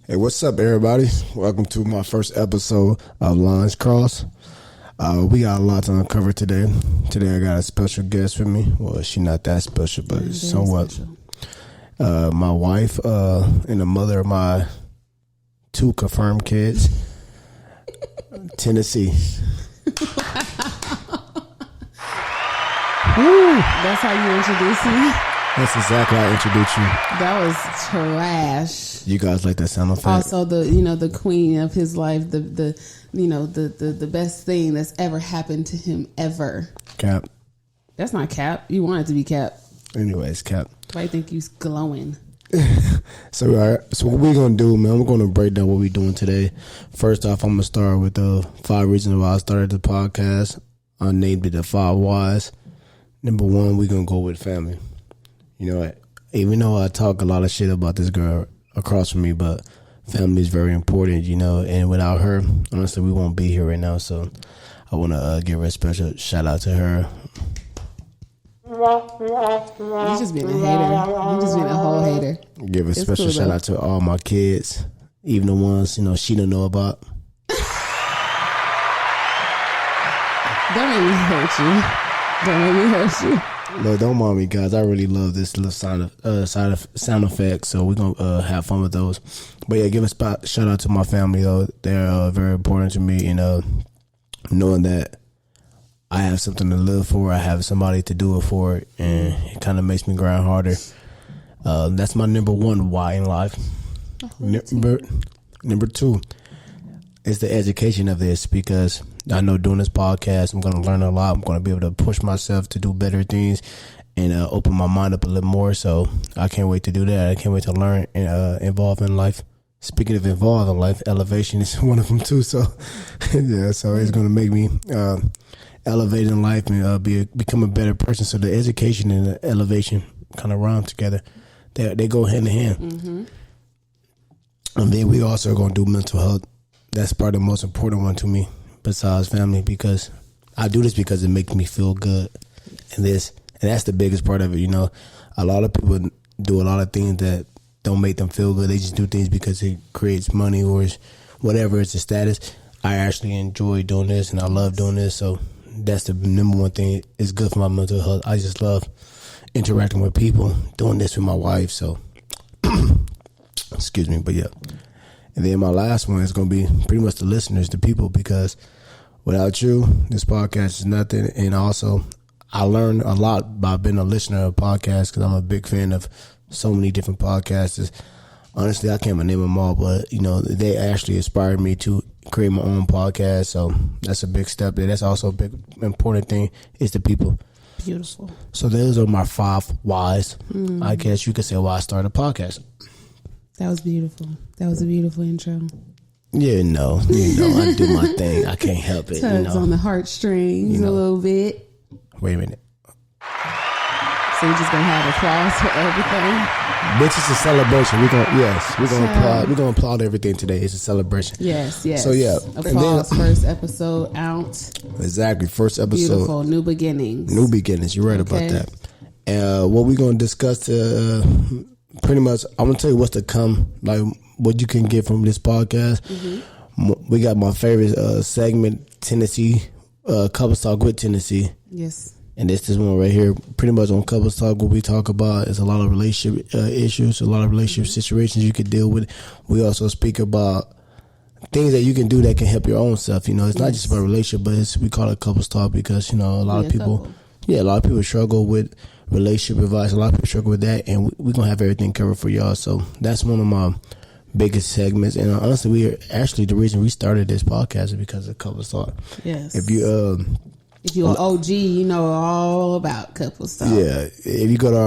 Hey, what's up, everybody? Welcome to my first episode of Lines Cross. We got a lot to uncover today. Today I got a special guest with me. Well, she's not that special, but somewhat. Special. My wife and the mother of my 2 confirmed kids. Tennessee. That's how you introduce me? That's exactly how I introduced you. That was trash. You guys like that sound effect? Also, the queen of his life, the best thing that's ever happened to him ever. Cap. That's not Cap. You want it to be Cap. Anyways, Cap. Why do you think you glowing? So what we're going to do, man, I'm going to break down what we're doing today. First off, I'm going to start with the 5 reasons why I started the podcast. I named it the 5 Whys. Number 1, we're going to go with family. You know, even though I talk a lot of shit about this girl across from me, but family is very important, you know, and without her, honestly, we won't be here right now. So I want to give her a special shout out to her. You just being a hater. You just being a whole hater. Give a special shout out to all my kids, even the ones, you know, she don't know about. Don't make me hurt you. Don't make me hurt you. No, don't mind me, guys. I really love this little sound effect, so we're gonna have fun with those. But yeah, give a shout out to my family though. They're very important to me, and knowing that I have something to live for, I have somebody to do it for, and it kind of makes me grind harder. That's my number 1 why in life. Number 2 is the education of this, because I know doing this podcast, I'm going to learn a lot. I'm going to be able to push myself to do better things and open my mind up a little more. So I can't wait to do that. I can't wait to learn and evolve in life. Speaking of evolve in life, elevation is one of them too. So yeah, so it's going to make me elevate in life and become a better person. So the education and the elevation kind of rhyme together. They go hand in hand. Mm-hmm. And then we also are going to do mental health. That's probably the most important one to me besides family, because I do this because it makes me feel good. And that's the biggest part of it, you know. A lot of people do a lot of things that don't make them feel good. They just do things because it creates money or whatever, it's a status. I actually enjoy doing this and I love doing this, so that's the number 1 thing. It's good for my mental health. I just love interacting with people, doing this with my wife, so excuse me, but yeah. And then my last one is going to be pretty much the listeners, the people, because without you, this podcast is nothing. And also, I learned a lot by being a listener of podcasts, because I'm a big fan of so many different podcasters. Honestly, I can't name them all, but, you know, they actually inspired me to create my own podcast. So that's a big step there. That's also a big, important thing is the people. Beautiful. So those are my 5 whys. I guess you could say why I started a podcast. That was beautiful. That was a beautiful intro. Yeah, no, I do my thing. I can't help it. Tugs on the heartstrings a little bit. Wait a minute. So you're just gonna have applause for everything? Bitch, it's a celebration. We're gonna applaud everything today. It's a celebration. Yes. So yeah, applause. First episode out. Exactly, first episode. Beautiful, new beginnings. New beginnings. You're right about that. And what we're gonna discuss pretty much, I'm gonna tell you what's to come, like what you can get from this podcast. Mm-hmm. We got my favorite segment, Tennessee, Couples Talk with Tennessee. Yes. And this one right here, pretty much on Couples Talk, what we talk about is a lot of relationship issues, a lot of relationship situations you could deal with. We also speak about things that you can do that can help your own self. You know, it's not just about relationship, but we call it Couples Talk because, you know, a lot of people struggle with relationship advice. A lot of people struggle with that, and we're going to have everything covered for y'all. So that's one of my biggest segments. And honestly, the reason we started this podcast is because of Couples Talk. Yes. If you're an OG, you know all about Couples Talk. Yeah. If you go to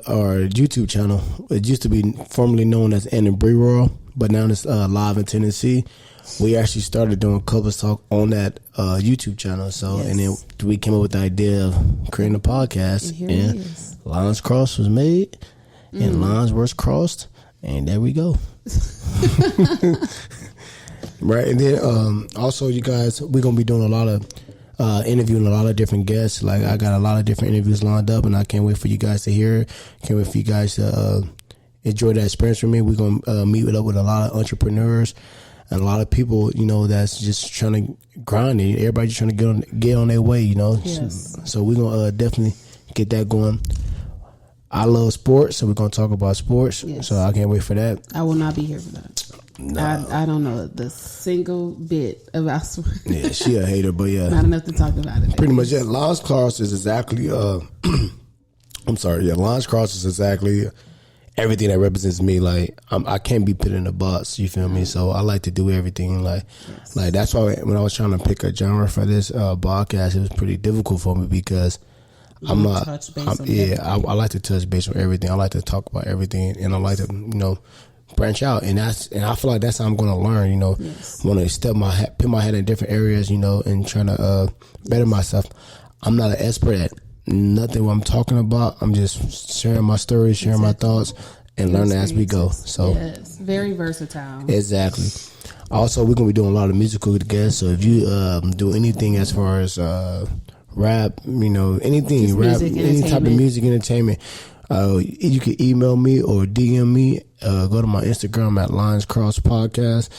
our YouTube channel, it used to be formerly known as Ann and Bree Royal, but now it's live in Tennessee. We actually started doing Couples Talk on that YouTube channel. So, yes. And then we came up with the idea of creating a podcast, and Lines Crossed was made, and lines were crossed, and there we go. Right, and then also, you guys, we're gonna be doing a lot of interviewing a lot of different guests. Like, I got a lot of different interviews lined up, and I can't wait for you guys to hear it. Can't wait for you guys to enjoy that experience with me. We're gonna meet up with a lot of entrepreneurs and a lot of people, you know, that's just trying to grind it. Everybody just trying to get on their way, you know. Yes. So we're gonna definitely get that going. I love sports, so we're gonna talk about sports. Yes. So I can't wait for that. I will not be here for that. No. I don't know the single bit about sports. Yeah, she a hater, but yeah, not enough to talk about it. Pretty much, yeah. Lance Cross is exactly. I'm sorry, yeah. Lance Cross is exactly everything that represents me. Like I can't be put in a box. You feel me? So I like to do everything. Like that's why when I was trying to pick a genre for this podcast, it was pretty difficult for me because I like to touch base on everything. I like to talk about everything, and I like to, you know, branch out. And I feel like that's how I'm going to learn. You know, want to put my head in different areas. You know, and trying to better myself. I'm not an expert at nothing what I'm talking about. I'm just sharing my stories, sharing my thoughts, and learning as we go. So very versatile. Exactly. Also, we're gonna be doing a lot of musical guests. So if you do anything as far as rap, you know, anything, just rap, any type of music entertainment, you can email me or DM me. Go to my Instagram at Lions Cross Podcast,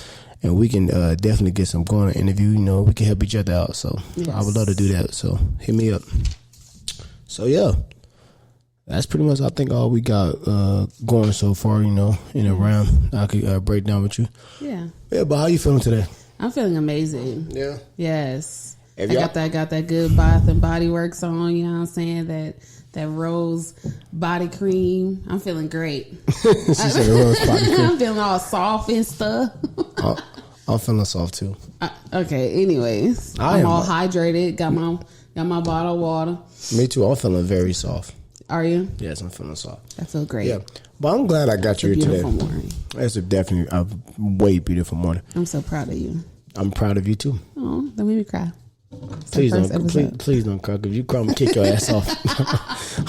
and we can definitely get some going to interview. You know, we can help each other out. So I would love to do that. So hit me up. So yeah, that's pretty much I think all we got going so far. You know, in a round I could break down with you. Yeah. But how you feeling today? I'm feeling amazing. Yeah. Yes. I got that good Bath and Body Works on, you know what I'm saying? That rose body cream. I'm feeling great. She said rose body cream. I'm feeling all soft and stuff. I'm feeling soft too. Okay, anyways. I'm all hydrated. Got my bottle of water. Me too. I'm feeling very soft. Are you? Yes, I'm feeling soft. I feel great. Yeah. But I'm glad I got you here today. Morning. It's definitely a way beautiful morning. I'm so proud of you. I'm proud of you too. Oh, don't make me cry. Please don't cry. If you cry, I'm gonna kick your ass off.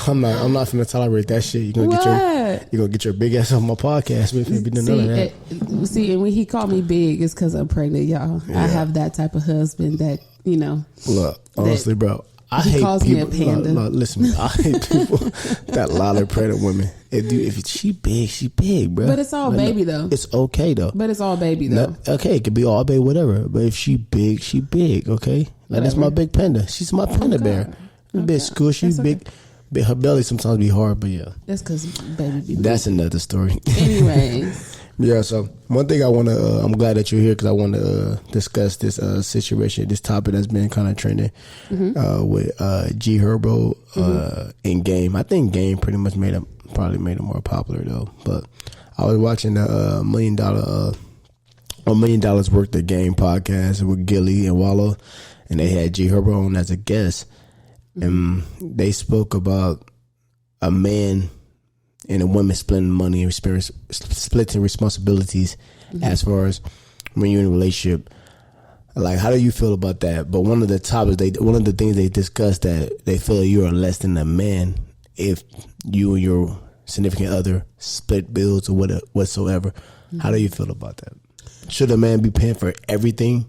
I'm not gonna tolerate that shit. You're gonna get your big ass off my podcast. See, and when he called me big, it's because I'm pregnant, y'all. Yeah. I have that type of husband that, you know. Look, honestly, bro, I hate calls people. Me a panda. Look, listen, I hate people that lie to pregnant women. If she big, bro. But it's all baby though. It's okay though. But it's all baby though. Okay, it could be all baby, whatever. But if she big, okay. Like that's my big panda. She's my panda bear. A bit squishy, big. Her belly sometimes be hard, but yeah. That's because baby be big. That's another story. Anyway. Yeah, so one thing I'm glad that you're here because I want to discuss this situation, this topic that's been kind of trending with G Herbo in Game. I think Game pretty much probably made it more popular though. But I was watching a $1 million worth of Game podcast with Gilly and Wallow, and they had G Herbo on as a guest, and they spoke about a man and a woman splitting money and splitting responsibilities as far as when you're in a relationship. Like, how do you feel about that? But one of the things they discussed that they feel you are less than a man if you and your significant other split bills or whatsoever. How do you feel about that? Should a man be paying for everything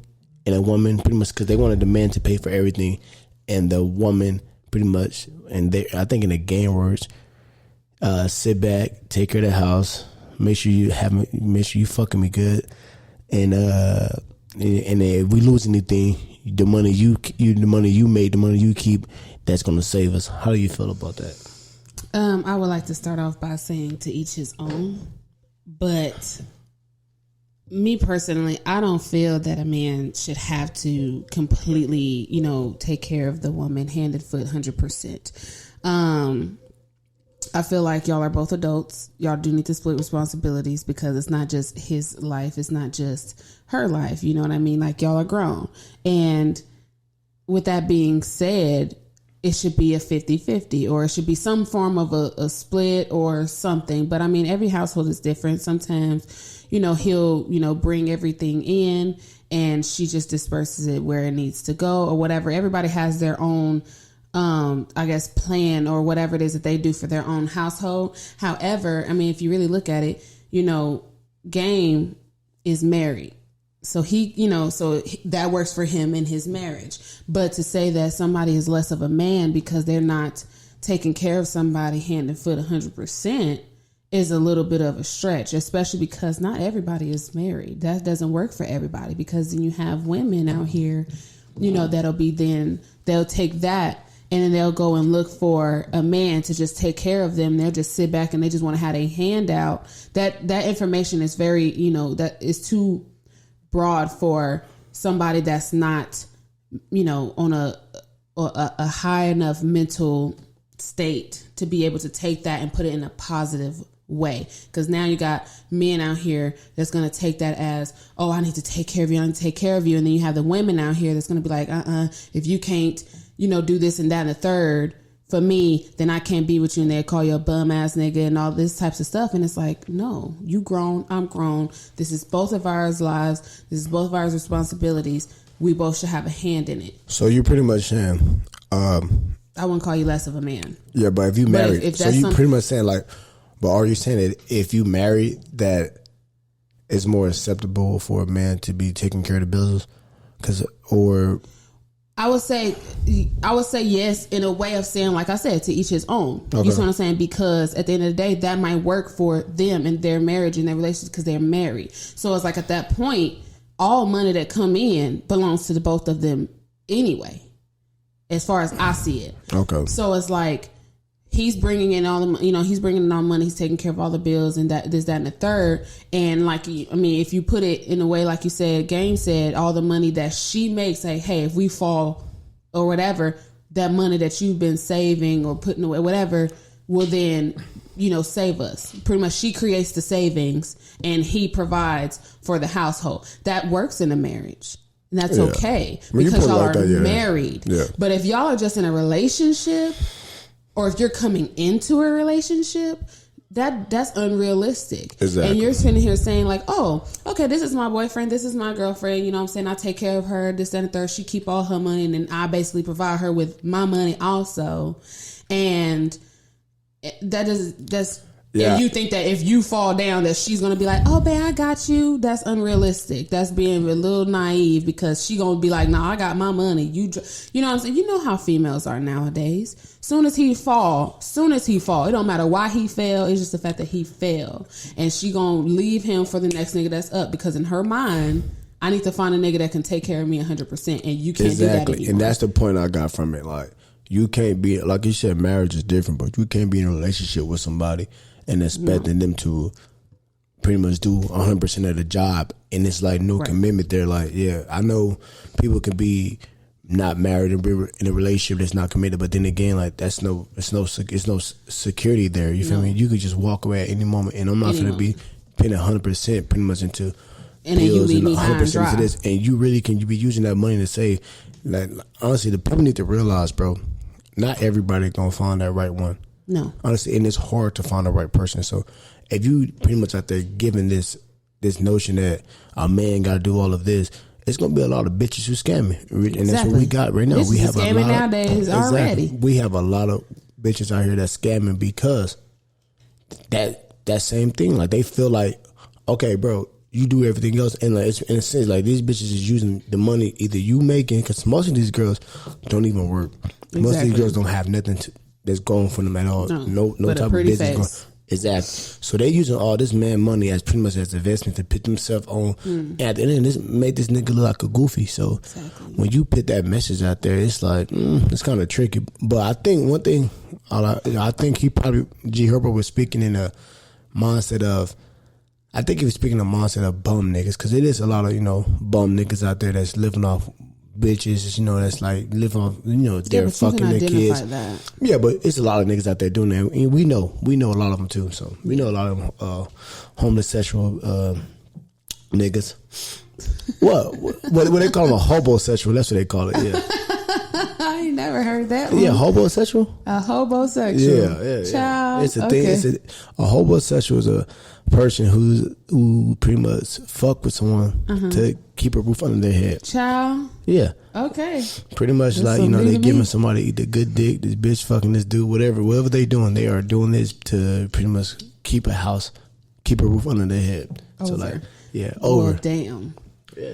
and a woman pretty much, because they wanted the man to pay for everything and the woman pretty much, and I think in the game words, sit back, take care of the house, make sure you fucking me good, and if we lose anything, the money you made, the money you keep, that's gonna save us. How do you feel about that? I would like to start off by saying to each his own, but me personally, I don't feel that a man should have to completely, take care of the woman hand and foot 100%. I feel like y'all are both adults. Y'all do need to split responsibilities because it's not just his life. It's not just her life. You know what I mean? Like, y'all are grown. And with that being said, it should be a 50-50 or it should be some form of a split or something. But I mean, every household is different. Sometimes, he'll, bring everything in and she just disperses it where it needs to go or whatever. Everybody has their own plan or whatever it is that they do for their own household. However, I mean, if you really look at it, Game is married. So that works for him in his marriage. But to say that somebody is less of a man because they're not taking care of somebody hand and foot 100%, is a little bit of a stretch, especially because not everybody is married. That doesn't work for everybody, because then you have women out here, they'll take that and then they'll go and look for a man to just take care of them. They'll just sit back and they just want to have a handout. That information is very, that is too broad for somebody that's not, on a high enough mental state to be able to take that and put it in a positive way. Because now you got men out here that's going to take that as, oh, I need to take care of you. I need to take care of you. And then you have the women out here that's going to be like, if you can't, do this and that and the third for me, then I can't be with you. And they'll call you a bum ass nigga and all this types of stuff. And it's like, no, you grown, I'm grown. This is both of our lives. This is both of our responsibilities. We both should have a hand in it. So you're pretty much saying, I wouldn't call you less of a man. Yeah, but if you married, if so you pretty much saying like, but are you saying that if you married, that it's more acceptable for a man to be taking care of the bills? I would say yes, in a way of saying, like I said, to each his own. Okay. You see what I'm saying? Because at the end of the day, that might work for them and their marriage and their relationship because they're married. So it's like at that point, all money that come in belongs to the both of them anyway, as far as I see it. Okay. So it's like he's bringing in all the, he's bringing in all the money. He's taking care of all the bills and that, this, that, and the third. And like, if you put it in a way, like you said, Game said, all the money that she makes, say, hey, if we fall or whatever, that money that you've been saving or putting away, whatever, will then, save us. Pretty much she creates the savings and he provides for the household. That works in a marriage. And that's okay because y'all are married. Yeah. But if y'all are just in a relationship, or if you're coming into a relationship, that's unrealistic. Exactly. And you're sitting here saying like, oh, okay, this is my boyfriend, this is my girlfriend, you know what I'm saying? I take care of her, this, that, and the third. She keep all her money and then I basically provide her with my money also. And that's and you think that if you fall down that she's going to be like, oh, babe, I got you. That's unrealistic. That's being a little naive because she going to be like, no, I got my money. You know what I'm saying? You know how females are nowadays. Soon as he fall, it don't matter why he fell. It's just the fact that he fell. And she going to leave him for the next nigga that's up because in her mind, I need to find a nigga that can take care of me 100%. And you can't do that anymore. And that's the point I got from it. Like, you can't be, like you said, marriage is different, but you can't be in a relationship with somebody and expecting them to pretty much do 100% of the job. And it's like no commitment there. Like, yeah, I know people can be not married and be in a relationship that's not committed, but then again, like it's no security there. You feel me? You could just walk away at any moment, and I'm not going to be putting 100% pretty much into bills and 100% into this. And you really can be using that money to save. Like, honestly, the people need to realize, bro, not everybody gonna find that right one. No. Honestly, and it's hard to find the right person. So if you pretty much out there giving this notion that a man got to do all of this, it's going to be a lot of bitches who scamming. And that's what we got right now. Bitches we have a lot nowadays already. We have a lot of bitches out here that's scamming because that same thing. Like, they feel like, okay, bro, you do everything else. And like, it's, in a sense, like, these bitches is using the money either you making, because most of these girls don't even work. Exactly. Most of these girls don't have nothing that's going for them at all. No type of business going. Exactly. So they using all this man money as pretty much as investment to put themselves on. And at the end of this, make this nigga look like a goofy. So when you put that message out there, it's like, it's kind of tricky. But I think one thing, I think he probably, G. Herbert was speaking in a mindset of, I think he was speaking in a mindset of bum niggas, because it is a lot of, bum niggas out there that's living off bitches, that's like living off, they're fucking their kids. That. Yeah, but it's a lot of niggas out there doing that. And we know a lot of them too. So we know a lot of them, homeless sexual niggas. What they call them, a hobosexual? That's what they call it. Yeah. I ain't never heard that one. Yeah, hobosexual. A hobosexual. Yeah. Child. It's a thing. A hobosexual is a person who pretty much fuck with someone to keep a roof under their head. Child. Yeah. Okay. Pretty much. That's like, they giving somebody either good dick, this bitch fucking this dude, whatever they doing, they are doing this to pretty much keep a roof under their head. Over. So like, over. Well, damn. Yeah,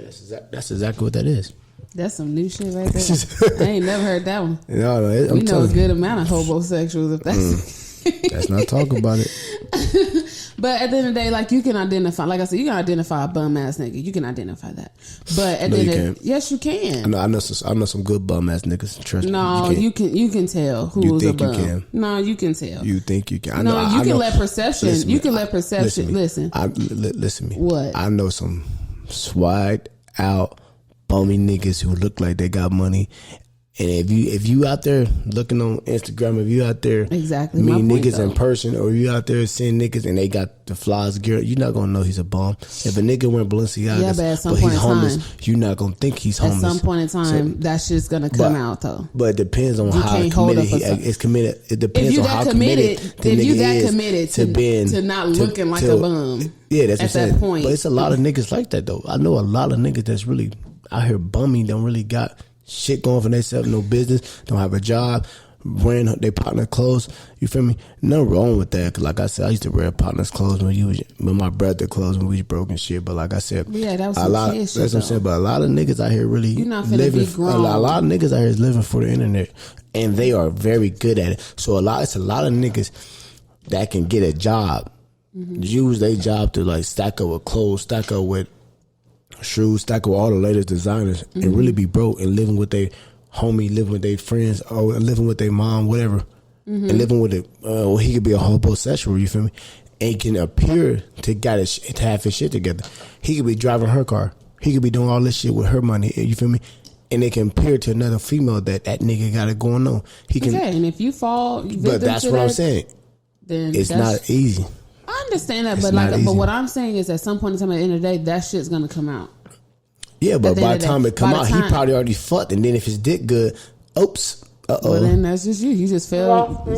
that's exactly what that is. That's some new shit right there. I ain't never heard that one. No, we know a good amount of homosexuals if that's Let's not talk about it. But at the end of the day, like, you can identify, like I said, you can identify a bum ass nigga. You can identify that. But at the end of the, yes, you can. I know some good bum ass niggas. Trust me. No, you can tell who's a bum. You can? No, you can tell. You think you can? You can let perception. Listen. Listen to me. What? I know some swagged out bummy niggas who look like they got money. And if you out there looking on Instagram, if you out there meeting niggas in person, or you out there seeing niggas and they got the flies gear, you're not gonna know he's a bum. If a nigga wearing Balenciagas, but he's homeless, you're not gonna think he's homeless. At some point in time, that shit's gonna come out though. But it depends on how committed he is. Committed. It depends on how committed the nigga is to not looking like a bum. Yeah, that's at that point. But it's a lot of niggas like that though. I know a lot of niggas that's really out here bummy, don't really got shit going for themselves, no business, don't have a job, wearing their partner clothes. You feel me? Nothing wrong with that. Cause like I said, I used to wear partner's clothes with my brother clothes when we was broke and shit. But like I said, yeah, that was a lot. That's what I'm saying. But a lot of niggas out here really living. A lot of niggas out here is living for the internet, and they are very good at it. So it's a lot of niggas that can get a job, use their job to like stack up with clothes, stack up with shoes, stack with all the latest designers, and really be broke and living with their homie, living with their friends, or living with their mom, whatever, and living with it. Well, he could be a homosexual, you feel me? And can appear to have his shit together. He could be driving her car. He could be doing all this shit with her money. You feel me? And they can appear to another female that nigga got it going on. He can. Okay, and if you fall, but that's what I'm saying. Then it's not easy. I understand that, but what I'm saying is, at some point in time, at the end of the day, that shit's gonna come out. Yeah, but by the time it come out, he probably already fucked, and then if his dick good, oops, well, then that's just you. You just fell. You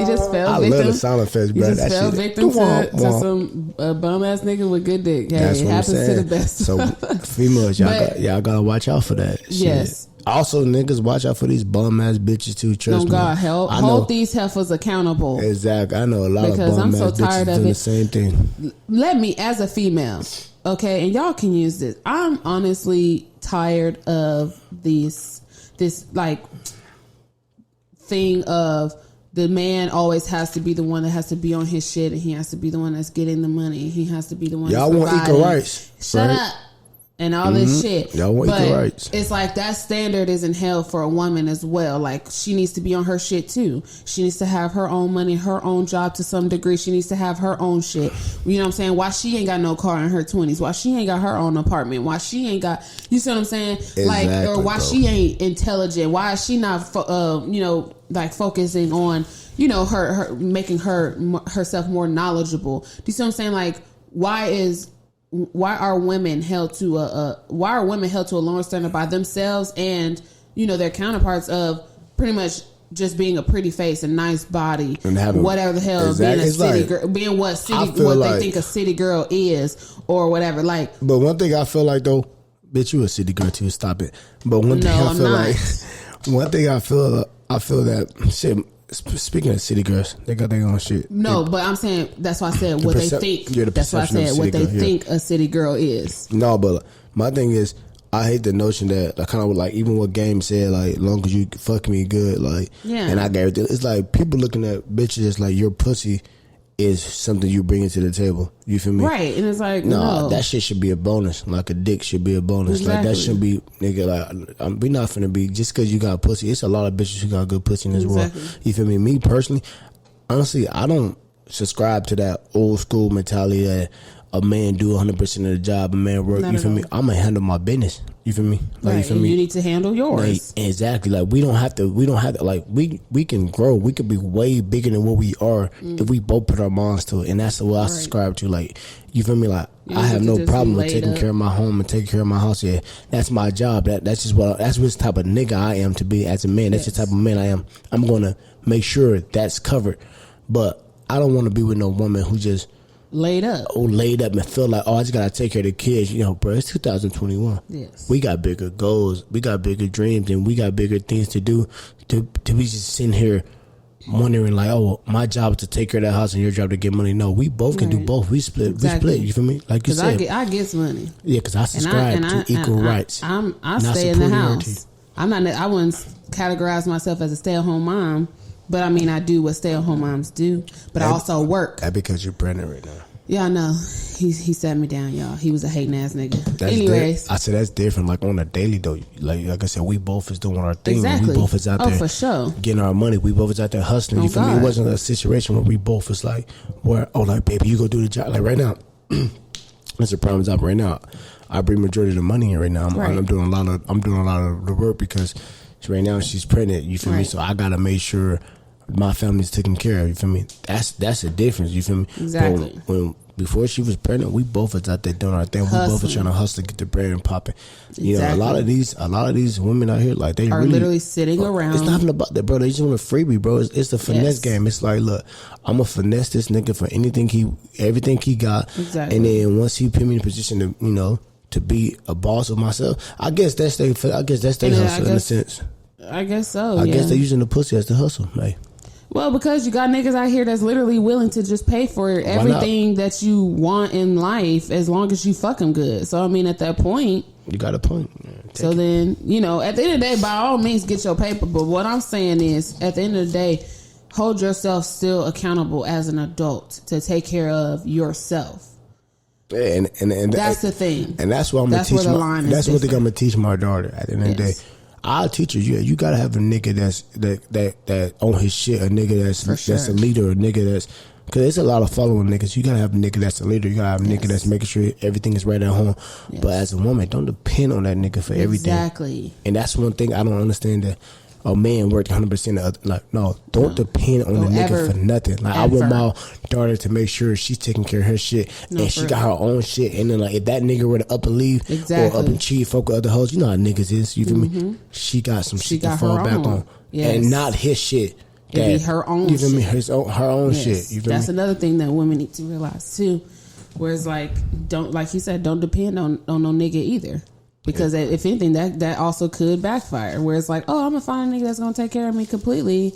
just fell. I love the sound effects, bro. You just fell victim to some bum ass nigga with good dick. Hey, it happens to the best. So females, y'all gotta watch out for that. Yes. Shit. Also, niggas, watch out for these bum ass bitches too. Trust me. God, hold these heifers accountable. Exactly. I know a lot of bum ass bitches doing the same thing. Let me, as a female, okay, and y'all can use this. I'm honestly tired of this like thing of the man always has to be the one that has to be on his shit, and he has to be the one that's getting the money. He has to be the one. Y'all want equal rights? Shut up. And all this shit. Y'all want equal rights. It's like that standard isn't held for a woman as well. Like, she needs to be on her shit too. She needs to have her own money, her own job to some degree. She needs to have her own shit. You know what I'm saying? Why she ain't got no car in her 20s? Why she ain't got her own apartment? Why she ain't got, you see what I'm saying? Exactly, or why she ain't intelligent? Why is she not, focusing on, her making herself more knowledgeable? Do you see what I'm saying? Like, why are women held to a lower standard by themselves and their counterparts of pretty much just being a pretty face, a nice body, and whatever the hell, being a city girl, being what they think a city girl is, or whatever. Like, but one thing I feel like though, bitch, you a city girl too. Stop it. But one thing I feel that shit. Speaking of city girls, they got their own shit. No, but I'm saying, that's why I said what they think. That's why I said what they think a city girl is. No, but my thing is, I hate the notion that, like, kind of like, even what Game said, like, long as you fuck me good, like, and I gave it. It's like people looking at bitches as like your pussy is something you bring into the table. You feel me? Right. And it's like, no, that shit should be a bonus. Like a dick should be a bonus. Exactly. Like that shouldn't be, nigga, like, we not finna be, just cause you got pussy. It's a lot of bitches who got good pussy in this world. You feel me? Me personally, honestly, I don't subscribe to that old school mentality that a man do 100% of the job, a man work. You feel me? I'm gonna handle my business. You feel me? Like, right. You feel me? You need to handle yours. Like, exactly. Like we don't have to. Like we can grow. We could be way bigger than what we are if we both put our minds to it. And that's what I subscribe to. Like, you feel me? Like, I have no problem with taking care of my home and taking care of my house. Yeah, that's my job. That's just that's what type of nigga I am to be as a man. That's the type of man I am. I'm gonna make sure that's covered. But I don't want to be with no woman who just laid up and feel like, I just gotta take care of the kids. Bro, it's 2021. Yes, we got bigger goals, we got bigger dreams, and we got bigger things to do. To be just sitting here wondering like, my job is to take care of that house and your job to get money. No, we both can do both. We split. Exactly. We split. You feel me? Like you said, I get some money. Yeah, because I subscribe to equal rights. I stay in the house. I wouldn't categorize myself as a stay-at-home mom. But I mean, I do what stay-at-home moms do, but I also work. That's because you're pregnant right now. Yeah, I know. He sat me down, y'all. He was a hating ass nigga. That's Anyways. I said that's different. Like on a daily though. Like I said, we both is doing our thing. Exactly. We both is out there for sure. getting our money. We both is out there hustling. You feel me? It wasn't a situation where we both was like, like baby, you go do the job. Like right now, it's a prime job right now. I bring majority of the money in right now. I'm doing a lot of the work because right now she's pregnant. You feel me? So I gotta make sure my family's taken care of. You feel me? That's the difference. You feel me? Exactly. When before she was pregnant, we both was out there doing our thing. Hustling. We both were trying to hustle, get the bread and popping. You know, a lot of these women out here, like they are really, literally sitting around. It's nothing about that, bro. They just want a freebie, bro. It's the finesse game. It's like, look, I'm gonna finesse this nigga for everything he got. Exactly. And then once he put me in a position to, you know, to be a boss of myself, I guess that's their hustle in a sense. I guess so. I guess they're using the pussy as the hustle, man. Well, because you got niggas out here that's literally willing to just pay for everything that you want in life as long as you fuck them good. So, I mean, at that point... You got a point. So then, you know, at the end of the day, by all means, get your paper. But what I'm saying is, at the end of the day, hold yourself still accountable as an adult to take care of yourself. Yeah, and that's the thing. And that's what I'm going to teach. That's what I'm going to teach my daughter at the end of the day. I'll teach her. You gotta have a nigga that on his shit. A nigga that's a leader. A nigga that's, because there's a lot of following niggas. You gotta have a nigga that's a leader. You gotta have a nigga that's making sure everything is right at home. Yes. But as a woman, don't depend on that nigga for everything. Exactly. And that's one thing I don't understand, that a man worked 100%. Like, no, don't depend on the nigga for nothing. Like, I want my daughter to make sure she's taking care of her shit, and she got her own shit. And then, like, if that nigga were to up and leave or up and cheat, fuck with other hoes, you know how niggas is. You feel me? She got some shit to fall back on, and not his shit. It'd be her own. You feel me? Her own shit. You feel That's me? another thing that women need to realize too. Whereas, like, like you said, don't depend on no nigga either. Because if anything, that also could backfire. Where it's like, oh, I'm going to find a nigga that's going to take care of me completely.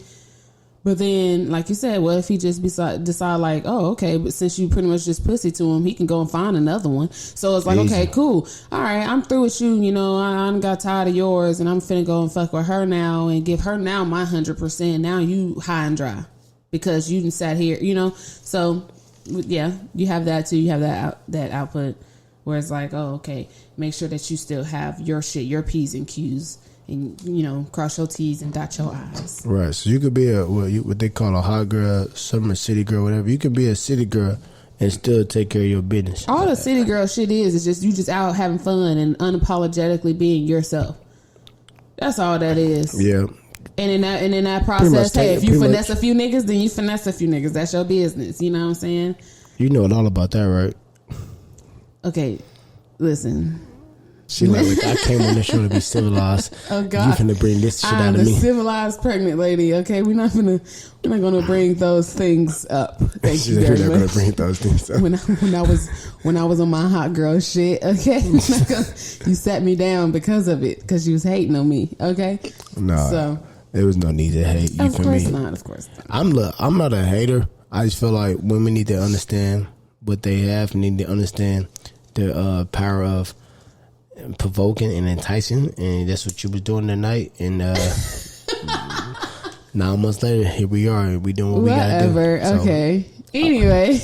But then, like you said, what if he just decide like, oh, okay, but since you pretty much just pussy to him, he can go and find another one. So it's like, okay, cool. All right, I'm through with you. You know, I got tired of yours, and I'm finna go and fuck with her now and give her now my 100%. Now you high and dry because you done sat here, you know. So, yeah, you have that too. You have that output. Where it's like, oh, okay, make sure that you still have your shit, your P's and Q's, and, you know, cross your T's and dot your I's. Right. So you could be what they call a hot girl, summer city girl, whatever. You could be a city girl and still take care of your business. All the city girl shit is just you just out having fun and unapologetically being yourself. That's all that is. Yeah. And in that process, hey, if you finesse a few niggas, then you finesse a few niggas. That's your business. You know what I'm saying? You know all about that, right? Okay, listen. She like I came on this show to be civilized. Oh God, you finna bring this shit out of me. I'm the civilized pregnant lady. Okay, we're not gonna bring those things up. Thank you very much. We're not gonna bring those things up. When I was on my hot girl shit. Okay, you sat me down because of it, because you was hating on me. Okay, no, so there was no need to hate. You of course not. Of course not. I'm not a hater. I just feel like women need to understand what they have. Need to understand the power of provoking and enticing, and that's what you was doing tonight. And 9 months later, here we are. We doing what we gotta do. So, okay. Anyway.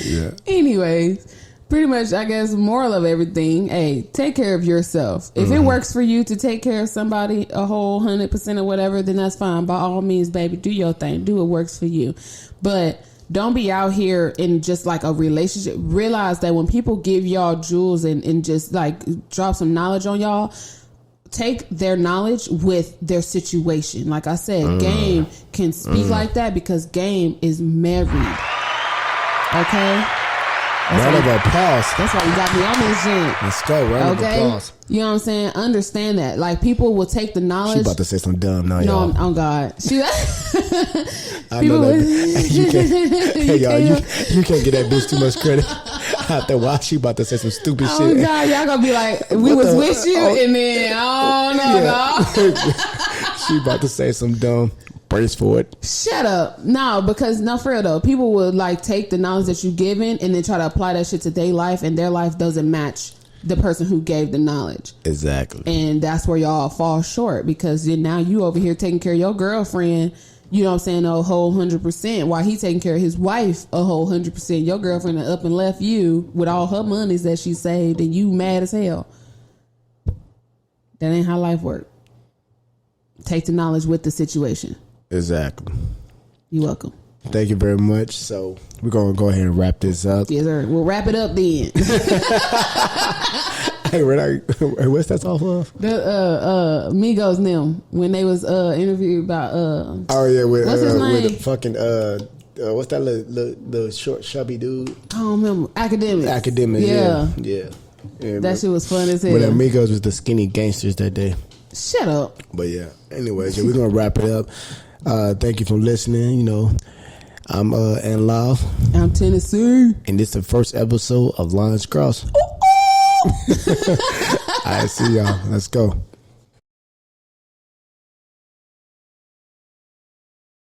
Yeah. Anyways, pretty much, I guess, moral of everything. Hey, take care of yourself. If it works for you to take care of somebody a whole 100% or whatever, then that's fine. By all means, baby, do your thing. Do what works for you. But don't be out here in just like a relationship. Realize that when people give y'all jewels and just like drop some knowledge on y'all, take their knowledge with their situation. Like I said, Game can speak like that because Game is married. Okay? Round of applause. That's why you got me on this shit. Let's go. Round of applause. You know what I'm saying? Understand that. Like, people will take the knowledge. She about to say something dumb now, y'all. No, oh God. She. I know that. You can't get that bitch too much credit. After a while, she about to say some stupid shit. Oh God, y'all gonna be like, we was with you, and then no. She about to say some dumb. Brace for it. Shut up. No, because for real though, people would like take the knowledge that you're given and then try to apply that shit to their life, and their life doesn't match the person who gave the knowledge. Exactly. And that's where y'all fall short, because then now you over here taking care of your girlfriend, you know what I'm saying, a whole 100%, while he taking care of his wife a whole 100%. Your girlfriend up and left you with all her monies that she saved, and you mad as hell. That ain't how life works. Take the knowledge with the situation. Exactly. You're welcome. Thank you very much. So we're gonna go ahead and wrap this up. Yes, sir. We'll wrap it up then. Hey, what's that off of? The Migos and them, when they was interviewed about oh yeah, what's his name? with the fucking what's that little short chubby dude? I don't remember. Academics. Yeah. That shit was fun as hell. When Amigos was the skinny gangsters that day. Shut up. But yeah. Anyways, we're gonna wrap it up. Thank you for listening. You know, I'm in love. I'm Tennessee. And this is the first episode of Lions Cross. All right, see y'all. Let's go.